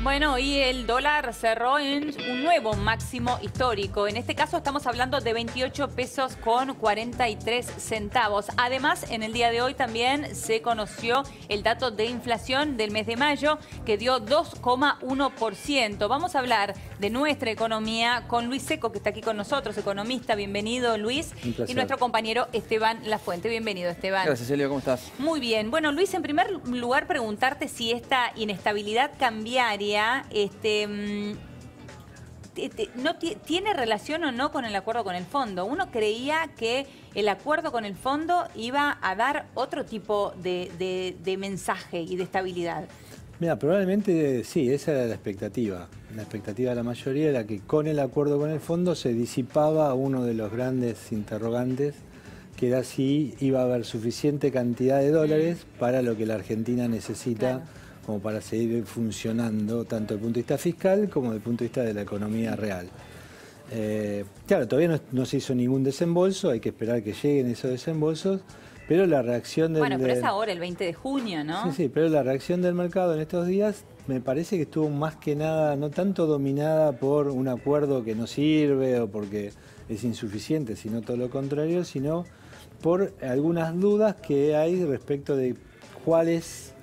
Bueno, y el dólar cerró en un nuevo máximo histórico. En este caso estamos hablando de 28 pesos con 43 centavos. Además, en el día de hoy también se conoció el dato de inflación del mes de mayo, que dio 2,1%. Vamos a hablar de nuestra economía con Luis Seco, que está aquí con nosotros, economista. Bienvenido, Luis. Un placer. Y nuestro compañero Esteban Lafuente. Bienvenido, Esteban. Gracias, Celio. ¿Cómo estás? Muy bien. Bueno, Luis, en primer lugar preguntarte si esta inestabilidad cambiaria no tiene relación o no con el acuerdo con el fondo. Uno creía que el acuerdo con el fondo iba a dar otro tipo de mensaje y de estabilidad. Mira, probablemente sí, esa era la expectativa. La expectativa de la mayoría era que con el acuerdo con el fondo se disipaba uno de los grandes interrogantes, que era si iba a haber suficiente cantidad de dólares para lo que la Argentina necesita, claro, como para seguir funcionando, tanto desde el punto de vista fiscal como desde el punto de vista de la economía real. Claro, todavía no se hizo ningún desembolso, hay que esperar que lleguen esos desembolsos, pero la reacción del... Bueno, pero es ahora, el 20 de junio, ¿no? Sí, sí, pero la reacción del mercado en estos días me parece que estuvo más que nada, no tanto dominada por un acuerdo que no sirve o porque es insuficiente, sino todo lo contrario, sino por algunas dudas que hay respecto de cuál es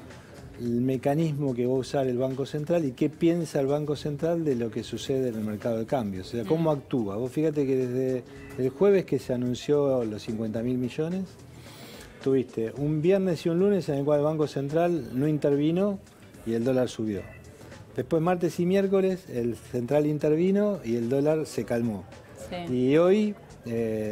el mecanismo que va a usar el Banco Central y qué piensa el Banco Central de lo que sucede en el mercado de cambio, o sea, cómo actúa. Vos fíjate que desde el jueves que se anunció los 50.000 millones, tuviste un viernes y un lunes en el cual el Banco Central no intervino y el dólar subió. Después martes y miércoles el Central intervino y el dólar se calmó. Sí. Y hoy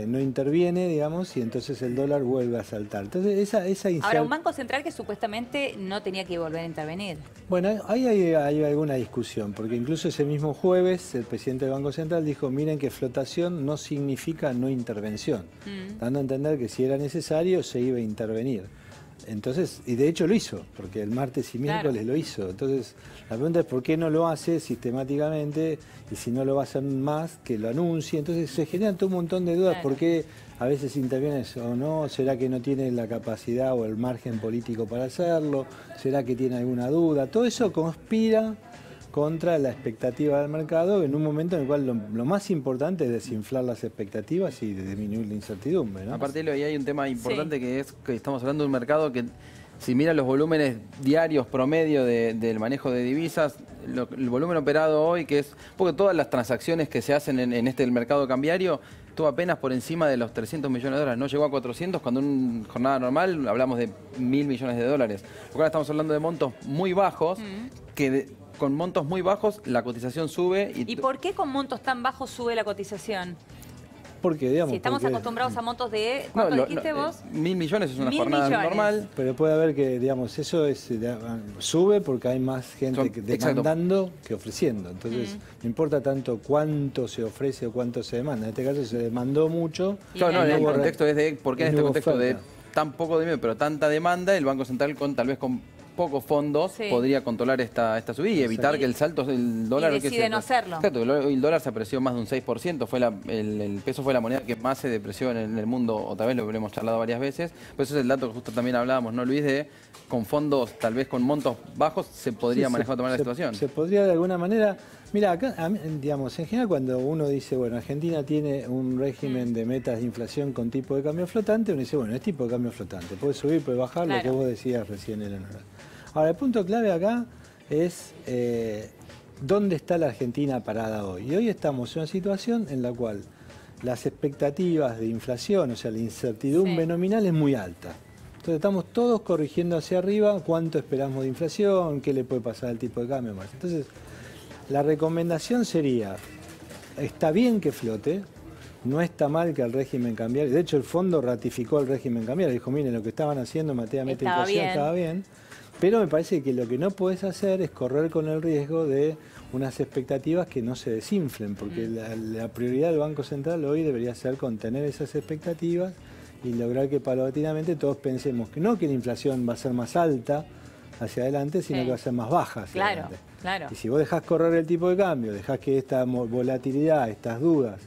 no interviene, digamos, y entonces el dólar vuelve a saltar. Entonces Ahora, un Banco Central que supuestamente no tenía que volver a intervenir. Bueno, ahí hay alguna discusión, porque incluso ese mismo jueves el presidente del Banco Central dijo, miren que flotación no significa no intervención, dando a entender que si era necesario se iba a intervenir. Entonces, y de hecho lo hizo, porque el martes y miércoles, claro, lo hizo. Entonces, la pregunta es por qué no lo hace sistemáticamente y si no lo va a hacer más, que lo anuncie. Entonces se generan todo un montón de dudas, claro, por qué a veces interviene o no, será que no tiene la capacidad o el margen político para hacerlo, será que tiene alguna duda. Todo eso conspira contra la expectativa del mercado en un momento en el cual lo más importante es desinflar las expectativas y disminuir la incertidumbre, ¿no? Aparte de ahí hay un tema importante, sí, que es que estamos hablando de un mercado que, si mira los volúmenes diarios promedio del manejo de divisas, el volumen operado hoy, que es porque todas las transacciones que se hacen en este mercado cambiario, estuvo apenas por encima de los 300 millones de dólares, no llegó a 400, cuando en una jornada normal hablamos de 1.000 millones de dólares. Porque ahora estamos hablando de montos muy bajos, que con montos muy bajos la cotización sube. ¿Y por qué con montos tan bajos sube la cotización? Porque, digamos, si estamos acostumbrados a montos de... ¿Cuánto dijiste vos? 1.000 millones es una jornada normal. Pero puede haber que, digamos, eso sube porque hay más gente demandando que ofreciendo. Entonces, no importa tanto cuánto se ofrece o cuánto se demanda. En este caso se demandó mucho. Claro, no, el contexto es de... ¿Por qué en este contexto de tan poco dinero, pero tanta demanda, el Banco Central tal vez con pocos fondos podría controlar esta subida y evitar que el salto del dólar... Y decide no hacerlo. Exacto, el dólar se apreció más de un 6%, el peso fue la moneda que más se depreció en el mundo, otra vez lo hemos charlado varias veces, pero eso es el dato que justo también hablábamos, ¿no, Luis? De con fondos, tal vez con montos bajos, se podría manejar la situación. Se podría de alguna manera... Mira, acá, digamos, en general cuando uno dice, bueno, Argentina tiene un régimen de metas de inflación con tipo de cambio flotante, uno dice, bueno, es tipo de cambio flotante, puede subir, puede bajar, claro, lo que vos decías recién, Eleonora. Ahora, el punto clave acá es dónde está la Argentina parada hoy. Y hoy estamos en una situación en la cual las expectativas de inflación, o sea, la incertidumbre nominal es muy alta. Entonces estamos todos corrigiendo hacia arriba cuánto esperamos de inflación, qué le puede pasar al tipo de cambio más. Entonces, la recomendación sería, está bien que flote, no está mal que el régimen cambiario, de hecho el fondo ratificó el régimen cambiario, dijo, miren, lo que estaban haciendo materia de inflación estaba bien, pero me parece que lo que no podés hacer es correr con el riesgo de unas expectativas que no se desinflen, porque la prioridad del Banco Central hoy debería ser contener esas expectativas y lograr que paulatinamente todos pensemos que no que la inflación va a ser más alta hacia adelante, sino que va a ser más baja hacia adelante. Claro. Y si vos dejás correr el tipo de cambio, dejás que esta volatilidad, estas dudas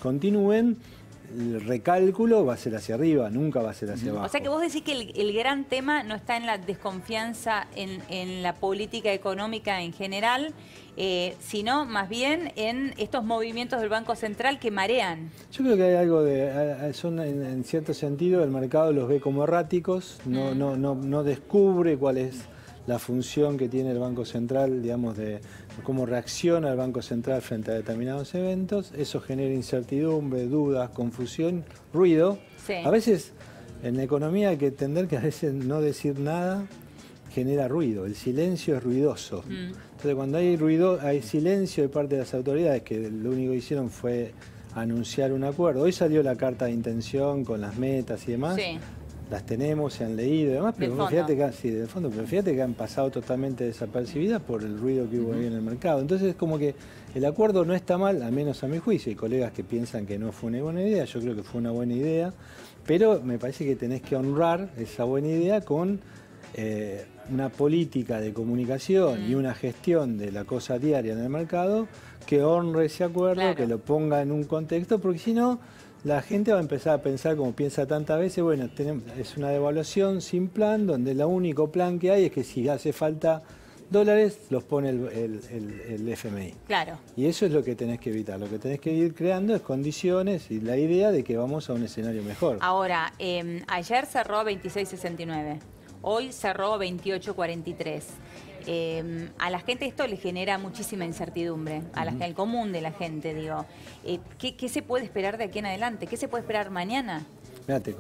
continúen, el recálculo va a ser hacia arriba, nunca va a ser hacia abajo. O sea que vos decís que el gran tema no está en la desconfianza en la política económica en general, sino más bien en estos movimientos del Banco Central que marean. Yo creo que hay algo de... son en cierto sentido, el mercado los ve como erráticos, no descubre cuál es la función que tiene el Banco Central, digamos, de cómo reacciona el Banco Central frente a determinados eventos. Eso genera incertidumbre, dudas, confusión, ruido. Sí. A veces en la economía hay que entender que a veces no decir nada genera ruido, el silencio es ruidoso. Entonces cuando hay ruido, hay silencio de parte de las autoridades, que lo único que hicieron fue anunciar un acuerdo. Hoy salió la carta de intención con las metas y demás. Sí. Las tenemos, se han leído y demás, pero fíjate que, sí, del fondo, pero fíjate que han pasado totalmente desapercibidas por el ruido que hubo ahí en el mercado. Entonces es como que el acuerdo no está mal, al menos a mi juicio. Hay colegas que piensan que no fue una buena idea, yo creo que fue una buena idea, pero me parece que tenés que honrar esa buena idea con una política de comunicación y una gestión de la cosa diaria en el mercado que honre ese acuerdo, que lo ponga en un contexto, porque si no, la gente va a empezar a pensar como piensa tantas veces, bueno, es una devaluación sin plan, donde el único plan que hay es que si hace falta dólares, los pone el FMI. Claro. Y eso es lo que tenés que evitar. Lo que tenés que ir creando es condiciones y la idea de que vamos a un escenario mejor. Ahora, ayer cerró 26.69, hoy cerró 28.43. A la gente esto le genera muchísima incertidumbre, al común de la gente, digo. ¿Qué se puede esperar de aquí en adelante? ¿Qué se puede esperar mañana? Mira, te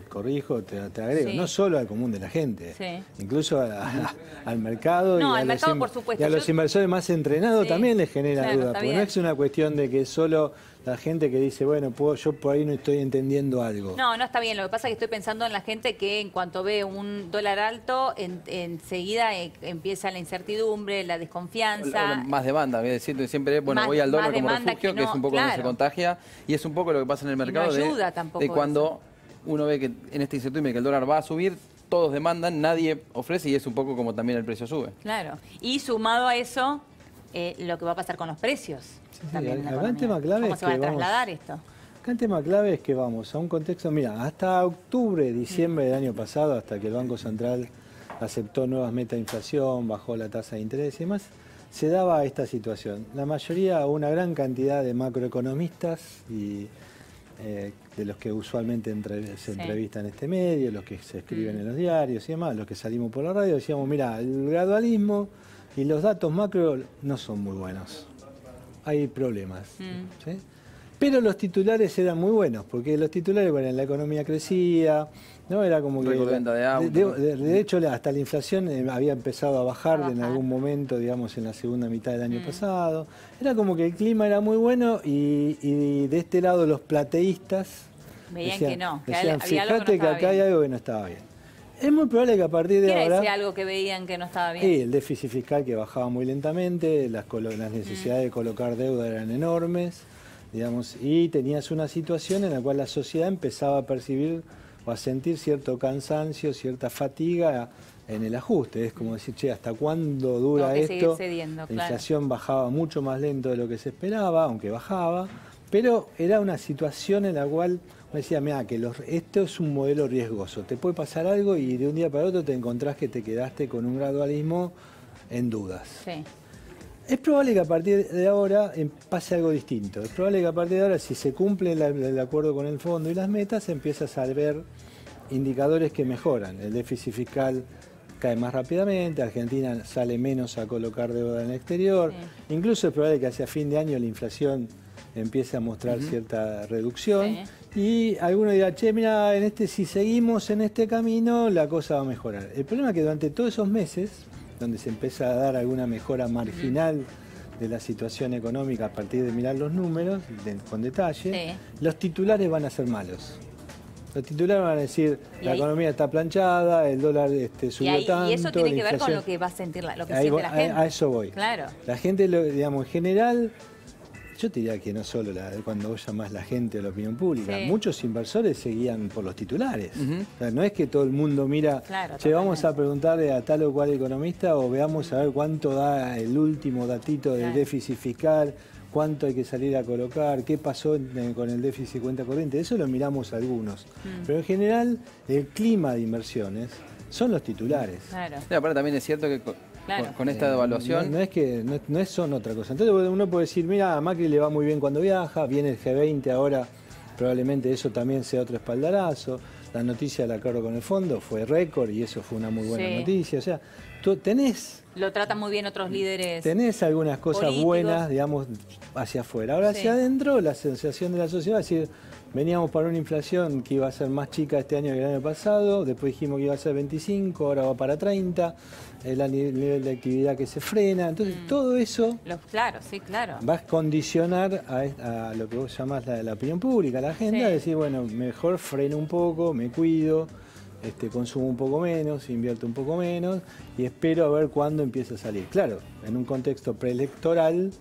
corrijo, te agrego, no solo al común de la gente, incluso al mercado, y a los inversores más entrenados también les genera duda, porque no es una cuestión de que solo la gente que dice, bueno, yo por ahí no estoy entendiendo algo. No, no está bien, lo que pasa es que estoy pensando en la gente que en cuanto ve un dólar alto, enseguida empieza la incertidumbre, la desconfianza. Más demanda, siempre bueno, voy al dólar como refugio, que es un poco donde se contagia, y es un poco lo que pasa en el mercado de cuando uno ve que en esta incertidumbre que el dólar va a subir, todos demandan, nadie ofrece, y es un poco como también el precio sube. Claro, y sumado a eso, lo que va a pasar con los precios. También acá el tema clave ¿cómo se va a trasladar esto? Acá el tema clave es que vamos a un contexto, mira, hasta octubre, diciembre del año pasado, hasta que el Banco Central aceptó nuevas metas de inflación, bajó la tasa de interés y demás, se daba esta situación. La mayoría, una gran cantidad de macroeconomistas y de los que usualmente se entrevistan en este medio, los que se escriben en los diarios y demás, los que salimos por la radio, decíamos, mira, el gradualismo y los datos macro no son muy buenos. Hay problemas. ¿Sí? Pero los titulares eran muy buenos, porque los titulares, bueno, la economía crecía, ¿no? Era como que... De hecho, hasta la inflación había empezado a bajar en algún momento, digamos, en la segunda mitad del año pasado. Era como que el clima era muy bueno y de este lado los plateístas veían que no, que decían, había algo que no fíjate que acá hay algo que no estaba bien. Es muy probable que a partir de ahora... ¿Qué era algo que veían que no estaba bien? Sí, el déficit fiscal que bajaba muy lentamente, las necesidades de colocar deuda eran enormes, digamos, y tenías una situación en la cual la sociedad empezaba a percibir o a sentir cierto cansancio, cierta fatiga en el ajuste. Es como decir, che, ¿hasta cuándo dura esto? La inflación bajaba mucho más lento de lo que se esperaba, aunque bajaba, pero era una situación en la cual... Me decía, mira, que esto es un modelo riesgoso. Te puede pasar algo y de un día para otro te encontrás que te quedaste con un gradualismo en dudas. Sí. Es probable que a partir de ahora pase algo distinto. Es probable que a partir de ahora, si se cumple el acuerdo con el fondo y las metas, empiezas a ver indicadores que mejoran. El déficit fiscal cae más rápidamente, Argentina sale menos a colocar deuda en el exterior. Sí. Incluso es probable que hacia fin de año la inflación empiece a mostrar cierta reducción. Sí. Y alguno dirá, che, mira, si seguimos en este camino, la cosa va a mejorar. El problema es que durante todos esos meses, donde se empieza a dar alguna mejora marginal de la situación económica a partir de mirar los números con detalle, los titulares van a ser malos. Los titulares van a decir, la economía está planchada, el dólar subió tanto. Y eso tiene que ver con lo que va a sentir lo que siente la gente. A eso voy. Claro. La gente, digamos, en general... Yo te diría que no solo cuando vos llamás la gente o la opinión pública, muchos inversores seguían por los titulares. O sea, no es que todo el mundo mira, che, vamos a preguntarle a tal o cual economista o veamos a ver cuánto da el último datito del déficit fiscal cuánto hay que salir a colocar, qué pasó con el déficit cuenta corriente, eso lo miramos algunos. Pero en general, el clima de inversiones son los titulares. Claro. Sí, aparte también es cierto que con esta devaluación... No son otra cosa. Entonces uno puede decir, mira, a Macri le va muy bien cuando viaja, viene el G20 ahora, probablemente eso también sea otro espaldarazo. La noticia del acuerdo con el fondo fue récord y eso fue una muy buena noticia. O sea, tú tenés... Lo tratan muy bien otros líderes. Tenés algunas cosas políticos. Buenas, digamos, hacia afuera. Ahora hacia adentro, la sensación de la sociedad es decir, veníamos para una inflación que iba a ser más chica este año que el año pasado, después dijimos que iba a ser 25, ahora va para 30, el nivel de actividad que se frena, entonces todo eso va a condicionar a lo que vos llamás la opinión pública, la agenda, decir, bueno, mejor freno un poco, me cuido, consumo un poco menos, invierto un poco menos y espero a ver cuándo empieza a salir. Claro, en un contexto preelectoral,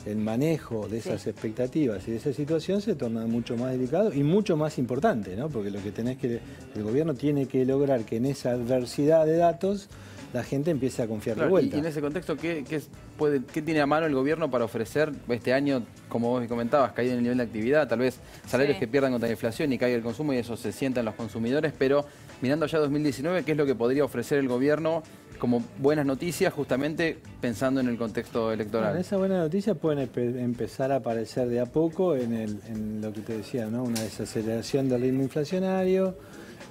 el manejo de esas expectativas y de esa situación se torna mucho más delicado y mucho más importante, ¿no? Porque lo que el gobierno tiene que lograr que en esa adversidad de datos la gente empiece a confiar de vuelta. Y en ese contexto, ¿qué tiene a mano el gobierno para ofrecer este año, como vos comentabas, caída en el nivel de actividad, tal vez salarios que pierdan contra la inflación y caiga el consumo y eso se sienta en los consumidores, pero mirando ya 2019, ¿qué es lo que podría ofrecer el gobierno como buenas noticias justamente pensando en el contexto electoral? Bueno, esas buenas noticias pueden empezar a aparecer de a poco en lo que te decía, ¿no? Una desaceleración del ritmo inflacionario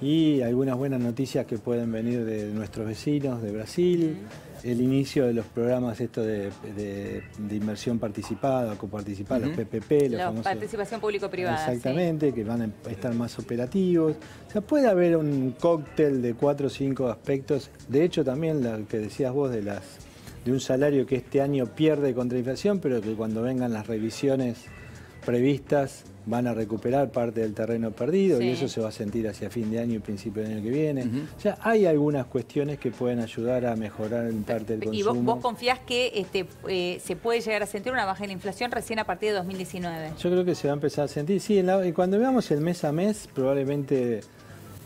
y algunas buenas noticias que pueden venir de nuestros vecinos, de Brasil, el inicio de los programas de inversión participada, coparticipada, los PPP, los famosos, participación público-privada. Exactamente, que van a estar más operativos. O sea, puede haber un cóctel de 4 o 5 aspectos. De hecho, también lo que decías vos de un salario que este año pierde contra inflación, pero que cuando vengan las revisiones previstas van a recuperar parte del terreno perdido y eso se va a sentir hacia fin de año y principio del año que viene. O sea, hay algunas cuestiones que pueden ayudar a mejorar en parte el consumo. ¿Y vos confías que se puede llegar a sentir una baja en la inflación recién a partir de 2019? Yo creo que se va a empezar a sentir, sí, cuando veamos el mes a mes, probablemente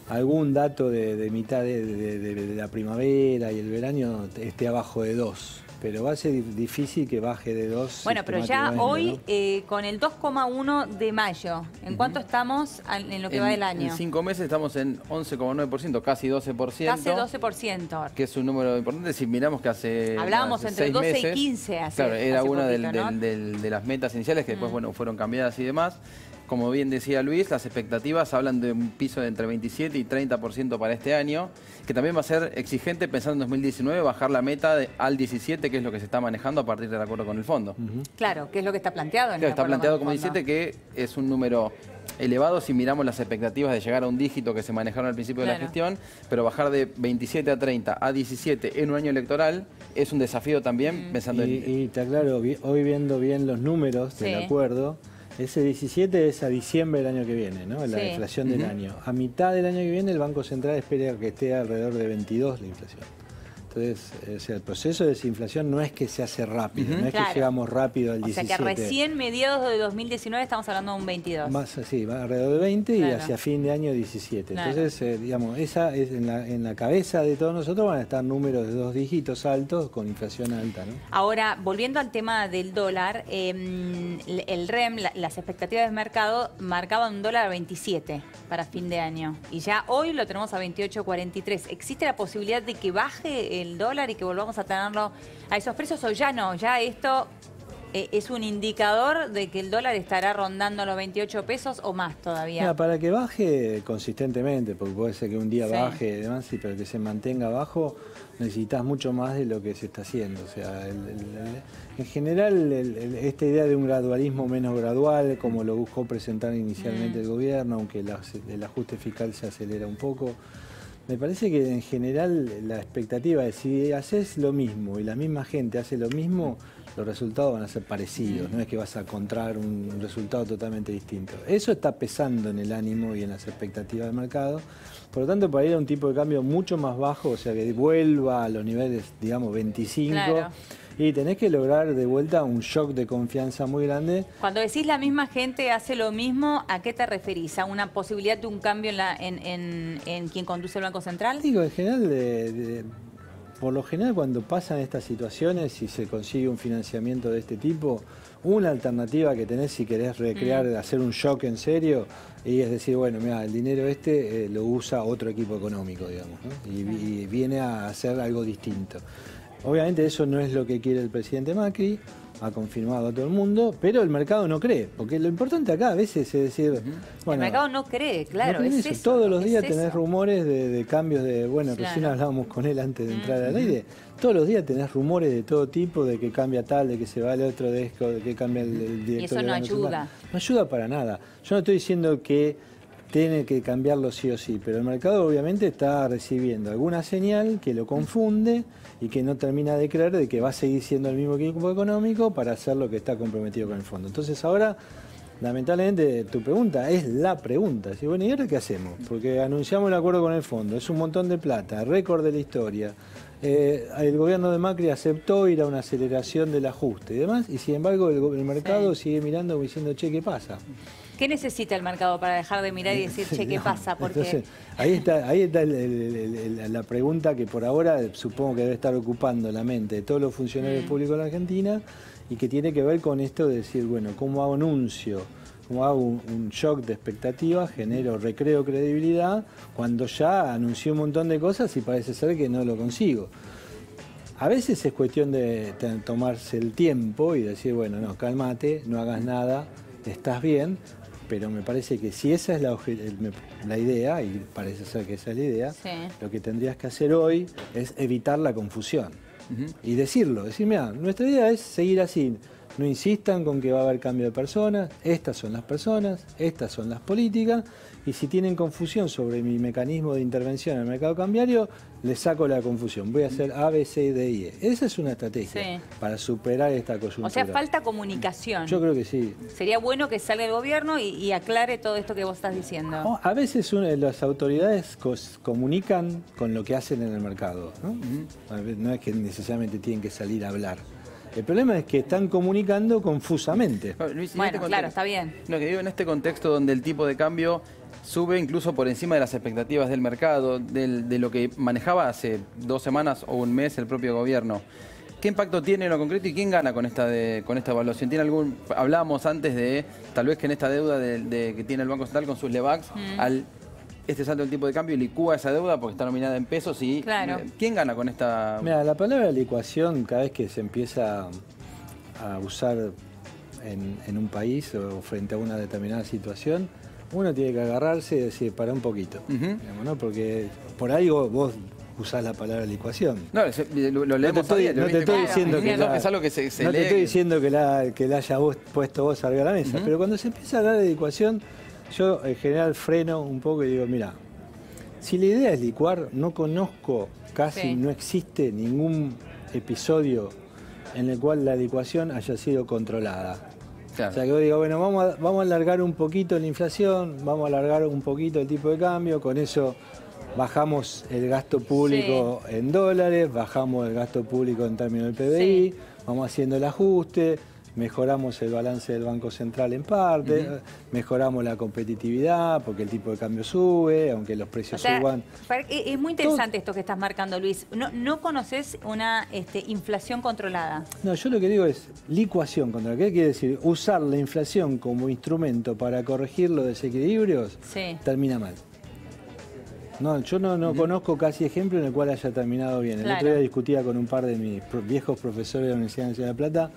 algún dato de mitad de la primavera y el verano esté abajo de 2. Pero va a ser difícil que baje de 2. Bueno, pero ya hoy, con el 2,1 de mayo, ¿en cuánto estamos en lo que va del año? En 5 meses estamos en 11,9%, casi 12%. Casi 12%. Que es un número importante si miramos que hablábamos entre 12 meses, y 15 hace claro, era hace una poquito, de las metas iniciales que después fueron cambiadas y demás. Como bien decía Luis, las expectativas hablan de un piso de entre 27 y 30% para este año, que también va a ser exigente pensando en 2019 bajar la meta al 17, que es lo que se está manejando a partir del acuerdo con el fondo. Claro, que es lo que está planteado en el está planteado como fondo. 17, que es un número elevado si miramos las expectativas de llegar a un dígito que se manejaron al principio de la gestión, pero bajar de 27 a 30 a 17 en un año electoral es un desafío también pensando en... Y está claro, hoy viendo bien los números del acuerdo, ese 17 es a diciembre del año que viene, ¿no? La inflación del año. A mitad del año que viene el Banco Central espera que esté alrededor de 22 la inflación. Entonces, o sea, el proceso de desinflación no es que se hace rápido, no es que llegamos rápido al 17. O sea que recién mediados de 2019 estamos hablando de un 22. Más así, va alrededor de 20 y hacia fin de año 17. Entonces, digamos, esa es en la cabeza de todos nosotros van a estar números de 2 dígitos altos con inflación alta, ¿no? Ahora, volviendo al tema del dólar, el REM, las expectativas del mercado marcaban un dólar a 27 para fin de año. Y ya hoy lo tenemos a 28.43. ¿Existe la posibilidad de que baje el dólar y que volvamos a tenerlo a esos precios o ya no? Ya esto es un indicador de que el dólar estará rondando los 28 pesos o más todavía. Mira, para que baje consistentemente, porque puede ser que un día baje y demás, pero que se mantenga bajo, necesitas mucho más de lo que se está haciendo. O sea, en general, esta idea de un gradualismo menos gradual, como lo buscó presentar inicialmente el gobierno, aunque el ajuste fiscal se acelera un poco, me parece que en general la expectativa es si haces lo mismo y la misma gente hace lo mismo, los resultados van a ser parecidos, no es que vas a encontrar un resultado totalmente distinto. Eso está pesando en el ánimo y en las expectativas del mercado. Por lo tanto, para ir a un tipo de cambio mucho más bajo, o sea, que vuelva a los niveles, digamos, 25, y tenés que lograr de vuelta un shock de confianza muy grande. Cuando decís la misma gente hace lo mismo, ¿a qué te referís? ¿A una posibilidad de un cambio en quien conduce el Banco Central? Digo, en general, por lo general cuando pasan estas situaciones y se consigue un financiamiento de este tipo, una alternativa que tenés si querés recrear, hacer un shock en serio, y es decir, bueno, mira, el dinero lo usa otro equipo económico, digamos, ¿no? Y viene a hacer algo distinto. Obviamente eso no es lo que quiere el presidente Macri, ha confirmado a todo el mundo, pero el mercado no cree, porque lo importante acá a veces es decir... Bueno, el mercado no cree, claro, no cree es eso. Todos los días tenés rumores de cambios de... Bueno, recién hablábamos con él antes de entrar al aire. Todos los días tenés rumores de todo tipo, de que cambia tal, de que se va el otro disco, de que cambia el director. Y eso no ayuda. No ayuda para nada. Yo no estoy diciendo que tiene que cambiarlo sí o sí, pero el mercado obviamente está recibiendo alguna señal que lo confunde y que no termina de creer de que va a seguir siendo el mismo equipo económico para hacer lo que está comprometido con el fondo. Entonces ahora, lamentablemente, tu pregunta es la pregunta. ¿Sí? Bueno, ¿y ahora qué hacemos? Porque anunciamos el acuerdo con el fondo, es un montón de plata, récord de la historia. El gobierno de Macri aceptó ir a una aceleración del ajuste y demás, y sin embargo el mercado sigue mirando y diciendo, che, ¿qué pasa? ¿Qué necesita el mercado para dejar de mirar y decir, che, qué pasa? Porque... Entonces, ahí está la pregunta que por ahora supongo que debe estar ocupando la mente de todos los funcionarios públicos de la Argentina y que tiene que ver con esto de decir, bueno, ¿cómo hago anuncio? ¿Cómo hago un shock de expectativas? Recreo credibilidad cuando ya anuncié un montón de cosas y parece ser que no lo consigo. A veces es cuestión de tomarse el tiempo y decir, bueno, no, cálmate, no hagas nada, estás bien. Pero me parece que si esa es la idea, y parece ser que esa es la idea, lo que tendrías que hacer hoy es evitar la confusión. Y decirlo, decir, mira, nuestra idea es seguir así. No insistan con que va a haber cambio de personas, estas son las personas, estas son las políticas, y si tienen confusión sobre mi mecanismo de intervención en el mercado cambiario, les saco la confusión. Voy a hacer A, B, C, D, I, E. Esa es una estrategia para superar esta coyuntura. O sea, falta comunicación. Yo creo que sí. Sería bueno que salga el gobierno y aclare todo esto que vos estás diciendo. A veces las autoridades comunican con lo que hacen en el mercado, ¿no? No es que necesariamente tienen que salir a hablar. El problema es que están comunicando confusamente. Luis, bueno, claro, está bien. No, que digo, en este contexto donde el tipo de cambio sube incluso por encima de las expectativas del mercado, de lo que manejaba hace 2 semanas o un mes el propio gobierno. ¿Qué impacto tiene en lo concreto y quién gana con esta evaluación? Hablábamos antes de tal vez que en esta deuda que tiene el Banco Central con sus LEVAX, este salto del tipo de cambio licúa esa deuda porque está nominada en pesos y ¿quién gana con esta...? Mira, la palabra licuación cada vez que se empieza a usar en un país o frente a una determinada situación, uno tiene que agarrarse y decir, para un poquito, digamos, ¿no? Porque por ahí vos usás la palabra licuación. No, lo leemos no te estoy diciendo que es algo que se no lee. te estoy diciendo que la haya puesto vos arriba de la mesa, pero cuando se empieza a hablar de licuación, yo en general freno un poco y digo, mira, si la idea es licuar, no conozco, no existe ningún episodio en el cual la licuación haya sido controlada. Claro. O sea que yo digo, bueno, vamos a alargar un poquito la inflación, vamos a alargar un poquito el tipo de cambio, con eso bajamos el gasto público en dólares, bajamos el gasto público en términos del PBI, vamos haciendo el ajuste, mejoramos el balance del Banco Central en parte, mejoramos la competitividad porque el tipo de cambio sube, aunque los precios suban. Es muy interesante esto que estás marcando, Luis. ¿No conoces una inflación controlada? No, yo lo que digo es licuación controlada. ¿Qué quiere decir? Usar la inflación como instrumento para corregir los desequilibrios termina mal. No, yo no conozco casi ejemplo en el cual haya terminado bien. El otro día discutía con un par de mis viejos profesores de la Universidad Nacional de La Plata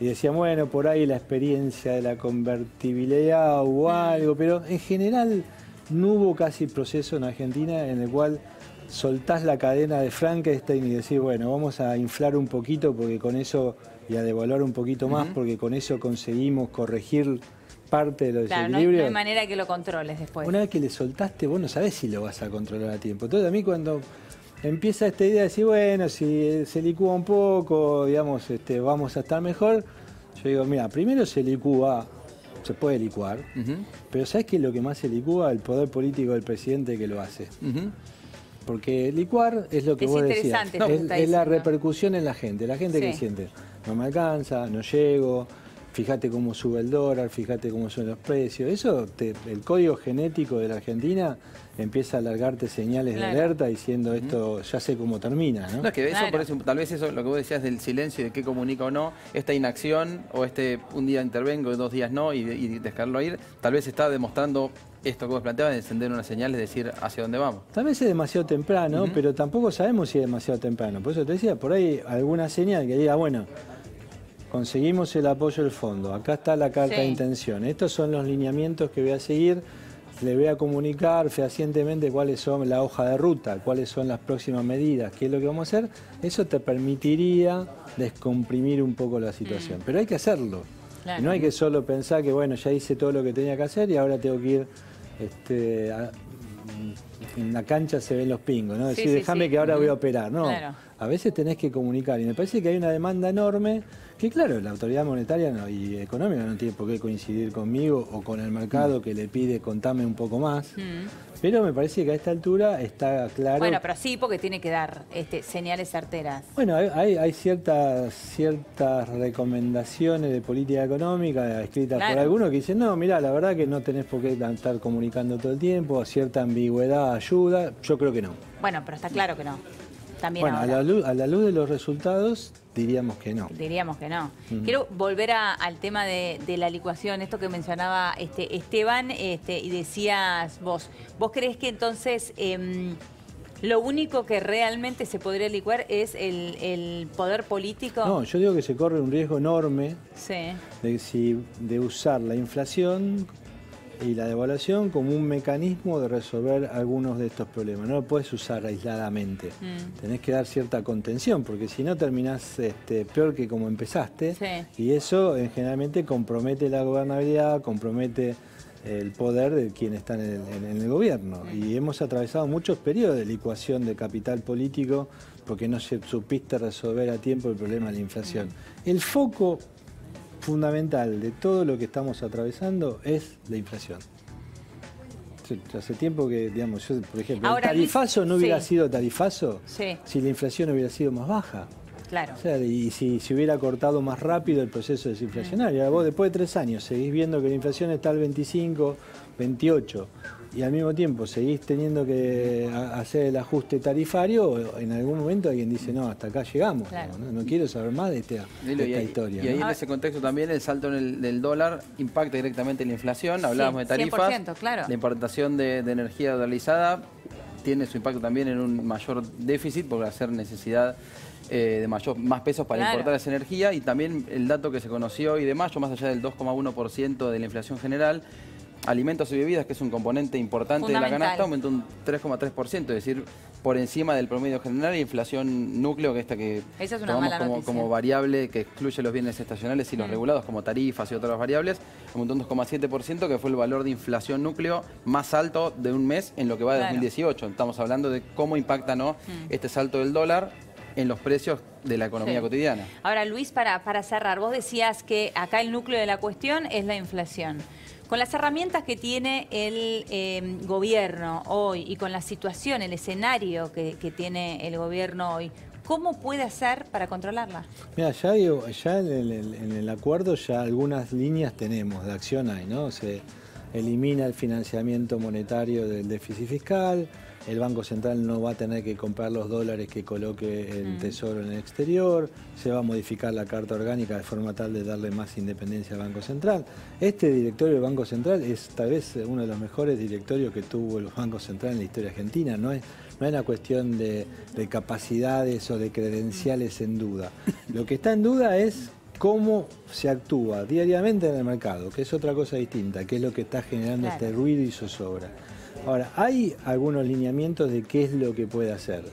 y decían, bueno, por ahí la experiencia de la convertibilidad o algo, pero en general no hubo casi proceso en Argentina en el cual soltás la cadena de Frankenstein y decís, bueno, vamos a inflar un poquito porque con eso y a devaluar un poquito más porque con eso conseguimos corregir parte de los desequilibrios. No hay manera que lo controles después. Una vez que le soltaste, vos no sabés si lo vas a controlar a tiempo. Entonces a mí cuando empieza esta idea de decir, bueno, si se licúa un poco, digamos, vamos a estar mejor, yo digo, mira, primero se puede licuar, pero ¿sabés qué es lo que más se licúa? El poder político del presidente que lo hace. Porque licuar es lo que vos decías, es la repercusión en la gente que siente, no me alcanza, no llego, fíjate cómo sube el dólar, fíjate cómo son los precios. Eso, el código genético de la Argentina empieza a alargarte señales de alerta diciendo esto ya sé cómo termina, ¿no? No, es que eso, por eso, tal vez eso, lo que vos decías del silencio y de qué comunica o no, esta inacción o un día intervengo, 2 días no y dejarlo ir, tal vez está demostrando esto que vos planteabas de encender una señal, es decir, hacia dónde vamos. Tal vez es demasiado temprano, pero tampoco sabemos si es demasiado temprano. Por eso te decía, por ahí alguna señal que diga, bueno, conseguimos el apoyo del fondo, acá está la carta de intención, estos son los lineamientos que voy a seguir, le voy a comunicar fehacientemente cuáles son la hoja de ruta, cuáles son las próximas medidas, qué es lo que vamos a hacer. Eso te permitiría descomprimir un poco la situación, pero hay que hacerlo. Claro. No hay que solo pensar que, bueno, ya hice todo lo que tenía que hacer y ahora tengo que ir en la cancha se ven los pingos, ¿no? Decir, déjame que ahora voy a operar. No, a veces tenés que comunicar y me parece que hay una demanda enorme que, claro, la autoridad monetaria y económica no tiene por qué coincidir conmigo o con el mercado que le pide contame un poco más. Pero me parece que a esta altura está claro... Bueno, pero sí, porque tiene que dar señales certeras. Bueno, hay ciertas recomendaciones de política económica escritas por algunos que dicen, no, mirá, la verdad que no tenés por qué estar comunicando todo el tiempo, cierta ambigüedad ayuda. Yo creo que no. Bueno, pero está claro que no. También bueno, a la luz de los resultados, diríamos que no. Diríamos que no. Quiero volver al tema de la licuación, esto que mencionaba Esteban, y decías vos creés que entonces lo único que realmente se podría licuar es el poder político? No, yo digo que se corre un riesgo enorme de usar la inflación y la devaluación como un mecanismo de resolver algunos de estos problemas. No lo puedes usar aisladamente. Tenés que dar cierta contención, porque si no terminás peor que como empezaste. Y eso generalmente compromete la gobernabilidad, compromete el poder de quienes están en el gobierno. Y hemos atravesado muchos periodos de licuación de capital político porque no se supiste resolver a tiempo el problema de la inflación. El foco fundamental de todo lo que estamos atravesando es la inflación. Hace tiempo que, digamos, yo, por ejemplo, ahora, el tarifazo no hubiera sido tarifazo si la inflación hubiera sido más baja. Claro. O sea, y si se hubiera cortado más rápido el proceso desinflacionario. Ahora vos después de 3 años seguís viendo que la inflación está al 25, 28 y al mismo tiempo seguís teniendo que hacer el ajuste tarifario, en algún momento alguien dice, no, hasta acá llegamos. No quiero saber más de esta historia. Y ahí en ese contexto también el salto del dólar impacta directamente en la inflación. Hablábamos de tarifas, 100%, claro. La importación de energía dolarizada tiene su impacto también en un mayor déficit por hacer necesidad de más pesos para importar esa energía, y también el dato que se conoció hoy de mayo, más allá del 2,1% de la inflación general, alimentos y bebidas, que es un componente importante de la canasta, aumentó un 3,3%, es decir, por encima del promedio general, y inflación núcleo, que esa es una tomamos como variable que excluye los bienes estacionales y los regulados, como tarifas y otras variables, aumentó un 2,7%, que fue el valor de inflación núcleo más alto de un mes en lo que va de 2018. Estamos hablando de cómo impacta este salto del dólar en los precios de la economía cotidiana. Ahora, Luis, para cerrar, vos decías que acá el núcleo de la cuestión es la inflación. Con las herramientas que tiene el gobierno hoy y con la situación, el escenario que tiene el gobierno hoy, ¿cómo puede hacer para controlarla? Mira, ya en el acuerdo ya algunas líneas tenemos, de acción hay, ¿no? Se elimina el financiamiento monetario del déficit fiscal. El Banco Central no va a tener que comprar los dólares que coloque el Tesoro en el exterior. Se va a modificar la Carta Orgánica de forma tal de darle más independencia al Banco Central. Este directorio del Banco Central es tal vez uno de los mejores directorios que tuvo el Banco Central en la historia argentina. No es una cuestión de capacidades o de credenciales en duda. Lo que está en duda es cómo se actúa diariamente en el mercado, que es otra cosa distinta, que es lo que está generando este ruido y zozobra. Ahora, hay algunos lineamientos de qué es lo que puede hacer.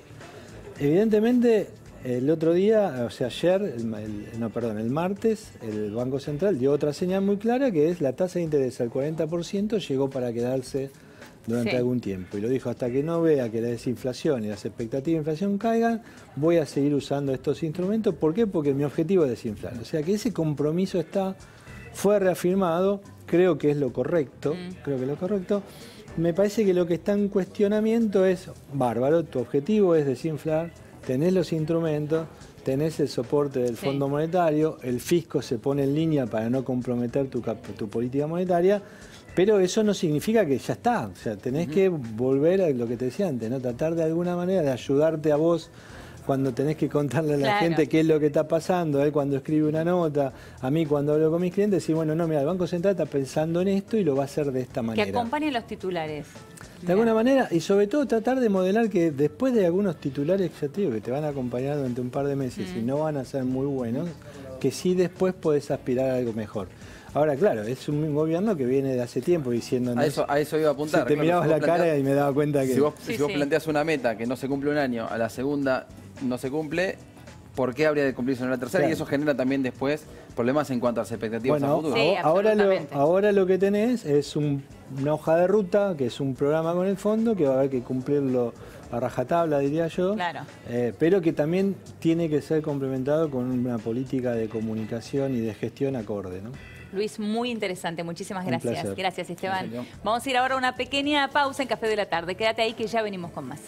Evidentemente, el otro día, o sea, ayer, el martes, el Banco Central dio otra señal muy clara, que es la tasa de interés al 40% llegó para quedarse durante algún tiempo. Y lo dijo, hasta que no vea que la desinflación y las expectativas de inflación caigan, voy a seguir usando estos instrumentos. ¿Por qué? Porque mi objetivo es desinflar. O sea, que ese compromiso fue reafirmado, creo que es lo correcto, Me parece que lo que está en cuestionamiento es, bárbaro, tu objetivo es desinflar, tenés los instrumentos, tenés el soporte del Fondo Monetario, el fisco se pone en línea para no comprometer tu política monetaria, pero eso no significa que ya está. O sea, tenés que volver a lo que te decía antes, ¿no? Tratar de alguna manera de ayudarte a vos cuando tenés que contarle a la gente qué es lo que está pasando, él cuando escribe una nota, a mí cuando hablo con mis clientes, decir, bueno, no, mira, el Banco Central está pensando en esto y lo va a hacer de esta manera. Que acompañen los titulares. De alguna manera, y sobre todo tratar de modelar que después de algunos titulares, ya te digo, que te van a acompañar durante un par de meses y no van a ser muy buenos, que sí después podés aspirar a algo mejor. Ahora, claro, es un gobierno que viene de hace tiempo diciendo... A eso iba a apuntar. Si te mirabas la cara y me daba cuenta que... Si vos planteás una meta que no se cumple un año, a la segunda no se cumple, ¿por qué habría de cumplirse en la tercera? Claro. Y eso genera también después problemas en cuanto a las expectativas a futuro. Sí, ahora lo que tenés es una hoja de ruta, que es un programa con el fondo, que va a haber que cumplirlo a rajatabla, diría yo, pero que también tiene que ser complementado con una política de comunicación y de gestión acorde, ¿no? Luis, muy interesante. Muchísimas gracias. Gracias, Esteban. Vamos a ir ahora a una pequeña pausa en Café de la Tarde. Quédate ahí que ya venimos con más.